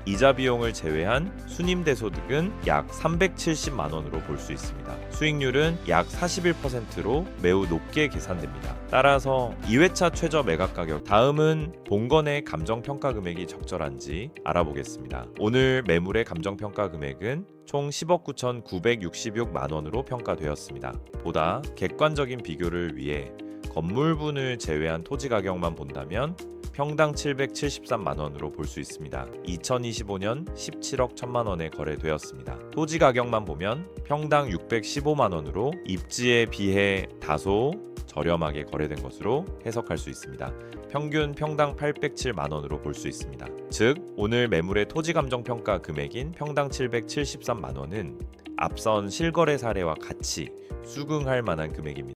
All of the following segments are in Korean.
이자 비용을 제외한 순임대소득은 약 370만 원으로 볼 수 있습니다. 수익률은 약 41%로 매우 높게 계산됩니다. 따라서 2회차 최저 매각 가격, 다음은 본건의 감정평가 금액이 적절한지 알아보겠습니다. 오늘 매물의 감정평가 금액은 총 10억 9,966만 원으로 평가되었습니다. 보다 객관적인 비교를 위해 건물분을 제외한 토지 가격만 본다면 평당 773만 원으로 볼 수 있습니다. 2025년 17억 1천만 원에 거래되었습니다. 토지 가격만 보면 평당 615만 원으로 입지에 비해 다소 저렴하게 거래된 것으로 해석할 수 있습니다. 평균 평당 807만 원으로 볼 수 있습니다. 즉, 오늘 매물의 토지 감정 평가 금액인 평당 773만 원은 앞선 실거래 사례와 같이 수긍할 만한 금액입니다.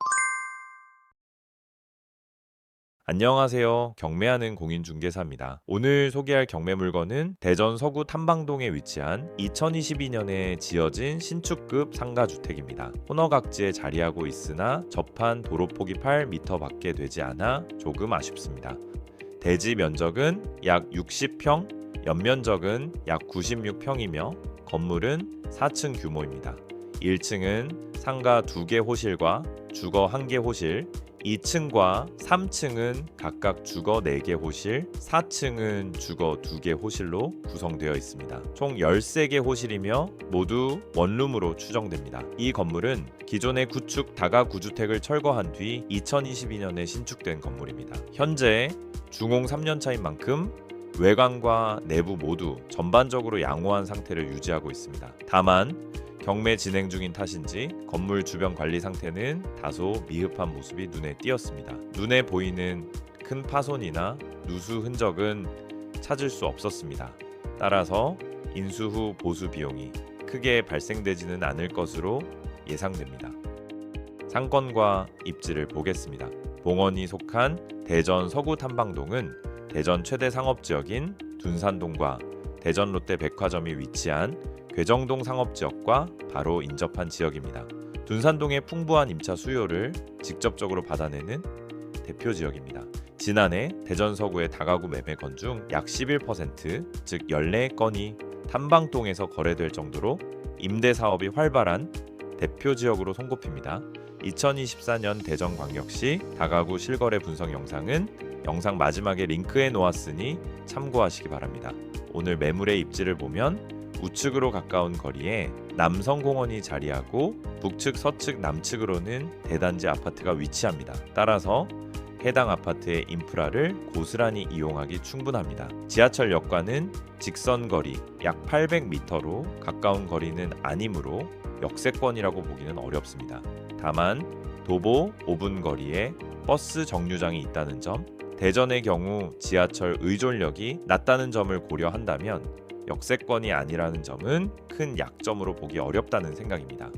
안녕하세요. 경매하는 공인중개사입니다. 오늘 소개할 경매 물건은 대전 서구 탐방동에 위치한 2022년에 지어진 신축급 상가주택입니다. 혼어각지에 자리하고 있으나 접한 도로폭이 8m 밖에 되지 않아 조금 아쉽습니다. 대지 면적은 약 60평, 연면적은 약 96평이며 건물은 4층 규모입니다. 1층은 상가 2개 호실과 주거 1개 호실, 2층과 3층은 각각 주거 4개 호실, 4층은 주거 2개 호실로 구성되어 있습니다. 총 13개 호실이며 모두 원룸으로 추정됩니다. 이 건물은 기존의 구축 다가구주택을 철거한 뒤 2022년에 신축된 건물입니다. 현재 준공 3년 차인 만큼 외관과 내부 모두 전반적으로 양호한 상태를 유지하고 있습니다. 다만 경매 진행 중인 탓인지 건물 주변 관리 상태는 다소 미흡한 모습이 눈에 띄었습니다. 눈에 보이는 큰 파손이나 누수 흔적은 찾을 수 없었습니다. 따라서 인수 후 보수 비용이 크게 발생되지는 않을 것으로 예상됩니다. 상권과 입지를 보겠습니다. 봉원이 속한 대전 서구 탐방동은 대전 최대 상업지역인 둔산동과 대전 롯데 백화점이 위치한 괴정동 상업지역과 바로 인접한 지역입니다. 둔산동의 풍부한 임차 수요를 직접적으로 받아내는 대표 지역입니다. 지난해 대전 서구의 다가구 매매 건 중 약 11%, 즉 14건이 탐방동에서 거래될 정도로 임대 사업이 활발한 대표 지역으로 손꼽힙니다. 2024년 대전광역시 다가구 실거래 분석 영상은 영상 마지막에 링크해 놓았으니 참고하시기 바랍니다. 오늘 매물의 입지를 보면 우측으로 가까운 거리에 남성공원이 자리하고 북측, 서측, 남측으로는 대단지 아파트가 위치합니다. 따라서 해당 아파트의 인프라를 고스란히 이용하기 충분합니다. 지하철역과는 직선 거리 약 800m로 가까운 거리는 아니므로 역세권이라고 보기는 어렵습니다. 다만 도보 5분 거리에 버스 정류장이 있다는 점, 대전의 경우 지하철 의존력이 낮다는 점을 고려한다면 역세권이 아니라는 점은 큰 약점으로 보기 어렵다는 생각입니다.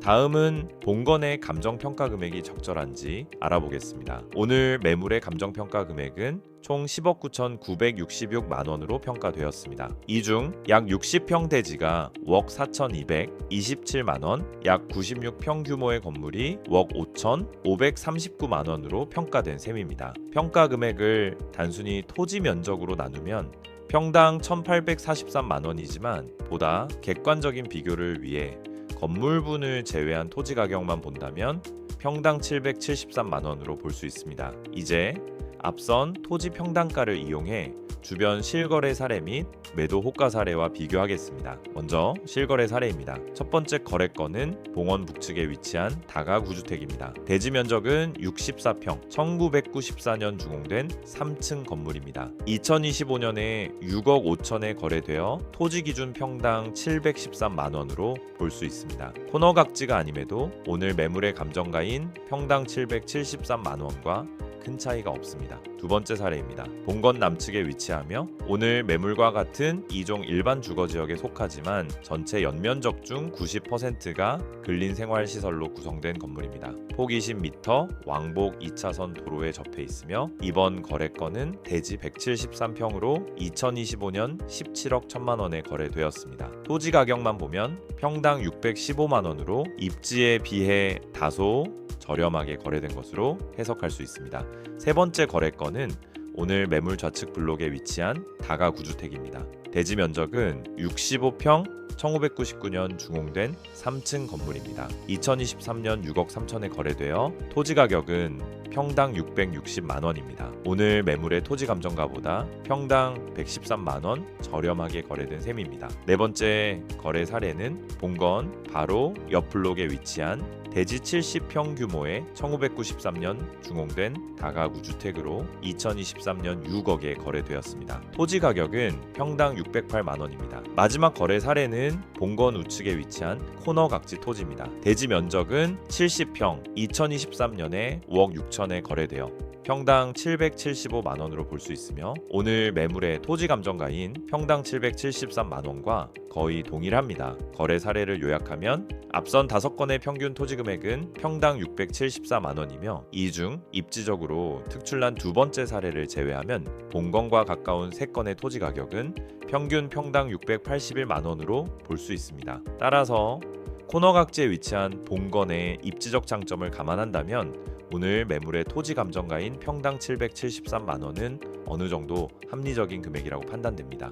다음은 본건의 감정평가 금액이 적절한지 알아보겠습니다. 오늘 매물의 감정평가 금액은 총 10억 9,966만 원으로 평가되었습니다. 이 중 약 60평 대지가 억 4,227만 원, 약 96평 규모의 건물이 억 5,539만 원으로 평가된 셈입니다. 평가 금액을 단순히 토지 면적으로 나누면 평당 1,843만 원이지만 보다 객관적인 비교를 위해 건물분을 제외한 토지 가격만 본다면 평당 773만 원으로 볼 수 있습니다. 이제 앞선 토지 평당가를 이용해 주변 실거래 사례 및 매도 호가 사례와 비교하겠습니다. 먼저 실거래 사례입니다. 첫 번째 거래건은 봉원 북측에 위치한 다가구주택입니다. 대지 면적은 64평, 1994년 준공된 3층 건물입니다. 2025년에 6억 5천에 거래되어 토지 기준 평당 713만 원으로 볼 수 있습니다. 코너각지가 아님에도 오늘 매물의 감정가인 평당 773만 원과 큰 차이가 없습니다. 두 번째 사례입니다. 본건 남측에 위치하며 오늘 매물과 같은 2종 일반 주거지역에 속하지만 전체 연면적 중 90%가 근린생활시설로 구성된 건물입니다. 폭 20m, 왕복 2차선 도로에 접해 있으며 이번 거래건은 대지 173평으로 2025년 17억 1천만 원에 거래되었습니다. 토지 가격만 보면 평당 615만 원으로 입지에 비해 다소 저렴하게 거래된 것으로 해석할 수 있습니다. 세 번째 거래건은 오늘 매물 좌측 블록에 위치한 다가구 주택입니다. 대지 면적은 65평 1999년 준공된 3층 건물입니다. 2023년 6억 3천에 거래되어 토지 가격은 평당 660만 원입니다. 오늘 매물의 토지 감정가보다 평당 113만 원 저렴하게 거래된 셈입니다. 네 번째 거래 사례는 본건 바로 옆 블록에 위치한 대지 70평 규모의 1993년 준공된 다가구 주택으로 2023년 6억에 거래되었습니다. 토지 가격은 평당 608만 원입니다. 마지막 거래 사례는 본건 우측에 위치한 코너 각지 토지입니다. 대지 면적은 70평 2023년에 5억 6천에 거래되어 평당 775만 원으로 볼 수 있으며 오늘 매물의 토지 감정가인 평당 773만 원과 거의 동일합니다. 거래 사례를 요약하면 앞선 5건의 평균 토지 금액은 평당 674만 원이며 이 중 입지적으로 특출난 두 번째 사례를 제외하면 본건과 가까운 3건의 토지 가격은 평균 평당 681만 원으로 볼 수 있습니다. 따라서 코너 각지에 위치한 본건의 입지적 장점을 감안한다면 오늘 매물의 토지 감정가인 평당 773만 원은 어느 정도 합리적인 금액이라고 판단됩니다.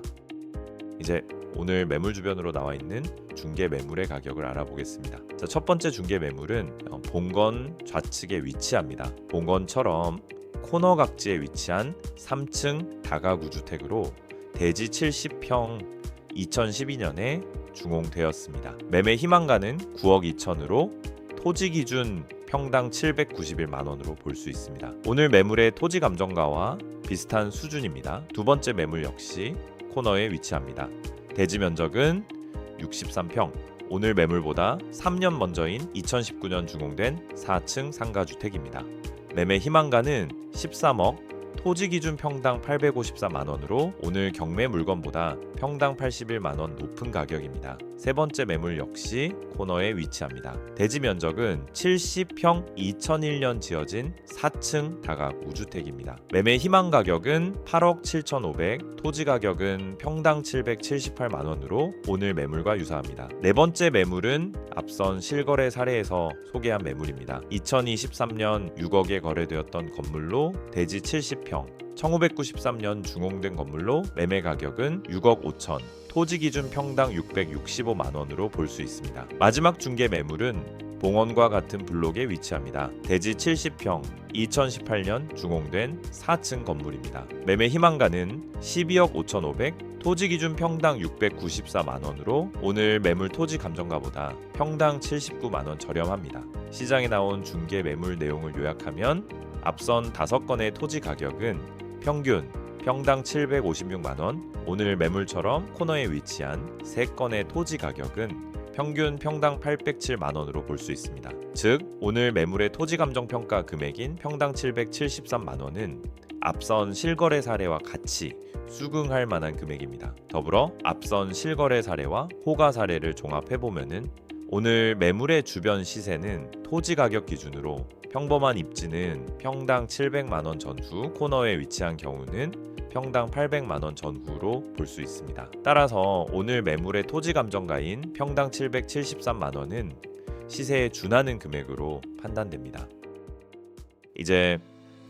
이제 오늘 매물 주변으로 나와 있는 중개 매물의 가격을 알아보겠습니다. 자, 첫 번째 중개 매물은 본건 좌측에 위치합니다. 본건처럼 코너 각지에 위치한 3층 다가구 주택으로 대지 70평 2012년에 준공되었습니다. 매매 희망가는 9억 2천으로 토지 기준 평당 791만 원으로 볼 수 있습니다. 오늘 매물의 토지 감정가와 비슷한 수준입니다. 두 번째 매물 역시 코너에 위치합니다. 대지 면적은 63평. 오늘 매물보다 3년 먼저인 2019년 준공된 4층 상가주택입니다. 매매 희망가는 13억, 토지 기준 평당 854만 원으로 오늘 경매 물건보다 평당 81만 원 높은 가격입니다. 세 번째 매물 역시 코너에 위치합니다. 대지 면적은 70평 2001년 지어진 4층 다가구 주택입니다. 매매 희망 가격은 8억 7,500, 토지 가격은 평당 778만 원으로 오늘 매물과 유사합니다. 네 번째 매물은 앞선 실거래 사례에서 소개한 매물입니다. 2023년 6억에 거래되었던 건물로 대지 70평, 1993년 준공된 건물로 매매 가격은 6억 5천, 토지 기준 평당 665만 원으로 볼 수 있습니다. 마지막 중개 매물은 봉원과 같은 블록에 위치합니다. 대지 70평, 2018년 준공된 4층 건물입니다. 매매 희망가는 12억 5,500, 토지 기준 평당 694만 원으로 오늘 매물 토지 감정가보다 평당 79만 원 저렴합니다. 시장에 나온 중개 매물 내용을 요약하면 앞선 5건의 토지 가격은 평균 평당 756만 원, 오늘 매물처럼 코너에 위치한 3건의 토지 가격은 평균 평당 807만 원으로 볼 수 있습니다. 즉, 오늘 매물의 토지 감정 평가 금액인 평당 773만 원은 앞선 실거래 사례와 같이 수긍할 만한 금액입니다. 더불어 앞선 실거래 사례와 호가 사례를 종합해보면은 오늘 매물의 주변 시세는 토지 가격 기준으로 평범한 입지는 평당 700만 원 전후, 코너에 위치한 경우는 평당 800만 원 전후로 볼 수 있습니다. 따라서 오늘 매물의 토지 감정가인 평당 773만 원은 시세에 준하는 금액으로 판단됩니다. 이제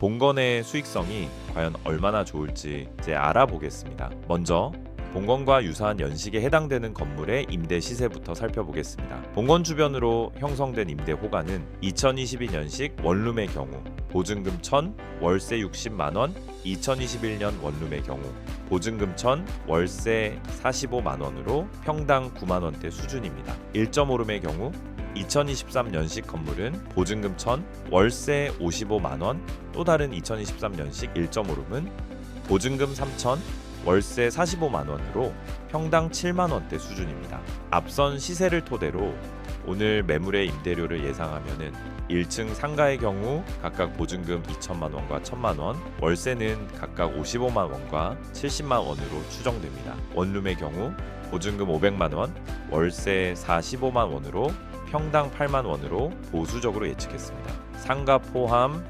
본건의 수익성이 과연 얼마나 좋을지 이제 알아보겠습니다. 먼저 본건과 유사한 연식에 해당되는 건물의 임대 시세부터 살펴보겠습니다. 본건 주변으로 형성된 임대 호가는 2022년식 원룸의 경우 보증금 1,000, 월세 60만 원, 2021년 원룸의 경우 보증금 1,000, 월세 45만 원으로 평당 9만 원대 수준입니다. 1.5룸의 경우 2023년식 건물은 보증금 1,000, 월세 55만 원, 또 다른 2023년식 1.5룸은 보증금 3,000, 월세 45만 원으로 평당 7만 원대 수준입니다. 앞선 시세를 토대로 오늘 매물의 임대료를 예상하면은 1층 상가의 경우 각각 보증금 2천만 원과 1천만 원, 월세는 각각 55만 원과 70만 원으로 추정됩니다. 원룸의 경우 보증금 500만 원, 월세 45만 원으로 평당 8만 원으로 보수적으로 예측했습니다. 상가 포함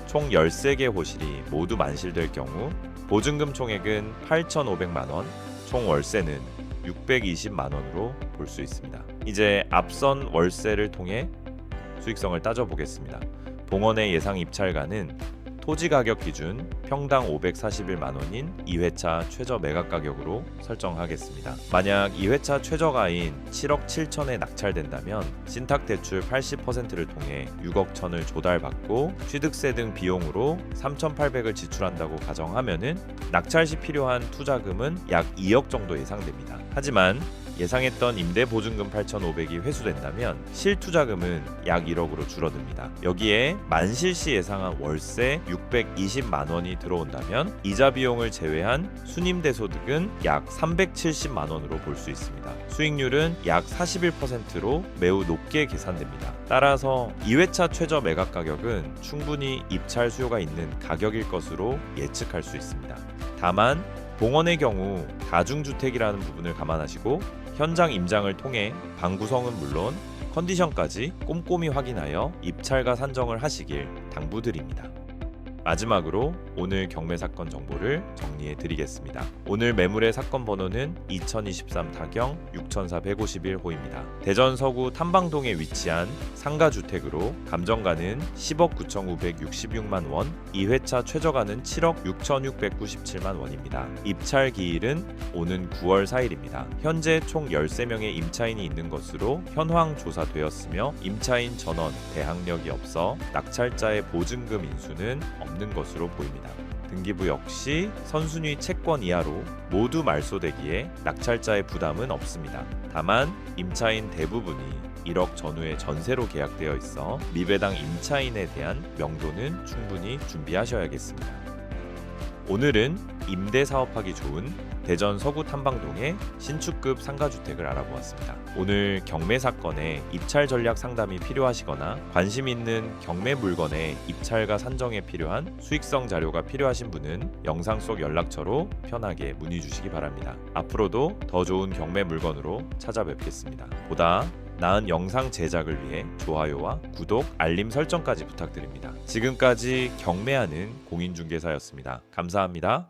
총 13개 호실이 모두 만실될 경우 보증금 총액은 8,500만 원, 총 월세는 620만 원으로 볼 수 있습니다. 이제 앞선 월세를 통해 수익성을 따져보겠습니다. 봉원의 예상 입찰가는 토지 가격 기준 평당 541만 원인 2회차 최저 매각 가격으로 설정하겠습니다. 만약 2회차 최저가인 7억 7천에 낙찰된다면 신탁 대출 80%를 통해 6억 천을 조달받고 취득세 등 비용으로 3,800을 지출한다고 가정하면은 낙찰 시 필요한 투자금은 약 2억 정도 예상됩니다. 하지만 예상했던 임대보증금 8,500이 회수된다면 실투자금은 약 1억으로 줄어듭니다. 여기에 만실시 예상한 월세 620만 원이 들어온다면 이자 비용을 제외한 순임대소득은 약 370만 원으로 볼 수 있습니다. 수익률은 약 41%로 매우 높게 계산됩니다. 따라서 2회차 최저 매각 가격은 충분히 입찰 수요가 있는 가격일 것으로 예측할 수 있습니다. 다만 봉원의 경우 다중주택이라는 부분을 감안하시고 현장 임장을 통해 방 구성은 물론 컨디션까지 꼼꼼히 확인하여 입찰가 산정을 하시길 당부드립니다. 마지막으로 오늘 경매 사건 정보를 정리해 드리겠습니다. 오늘 매물의 사건 번호는 2023 타경 6451호입니다. 대전 서구 탐방동에 위치한 상가주택으로 감정가는 10억 9,966만 원, 2회차 최저가는 7억 6,697만 원입니다. 입찰 기일은 오는 9월 4일입니다. 현재 총 13명의 임차인이 있는 것으로 현황 조사되었으며 임차인 전원, 대항력이 없어 낙찰자의 보증금 인수는 없는 것으로 보입니다. 등기부 역시 선순위 채권 이하로 모두 말소되기에 낙찰자의 부담은 없습니다. 다만 임차인 대부분이 1억 전후의 전세로 계약되어 있어 미배당 임차인에 대한 명도는 충분히 준비하셔야겠습니다. 오늘은 임대 사업하기 좋은 대전 서구 탐방동의 신축급 상가주택을 알아보았습니다. 오늘 경매 사건에 입찰 전략 상담이 필요하시거나 관심 있는 경매 물건의 입찰가 산정에 필요한 수익성 자료가 필요하신 분은 영상 속 연락처로 편하게 문의 주시기 바랍니다. 앞으로도 더 좋은 경매 물건으로 찾아뵙겠습니다. 보다 나은 영상 제작을 위해 좋아요와 구독, 알림 설정까지 부탁드립니다. 지금까지 경매하는 공인중개사였습니다. 감사합니다.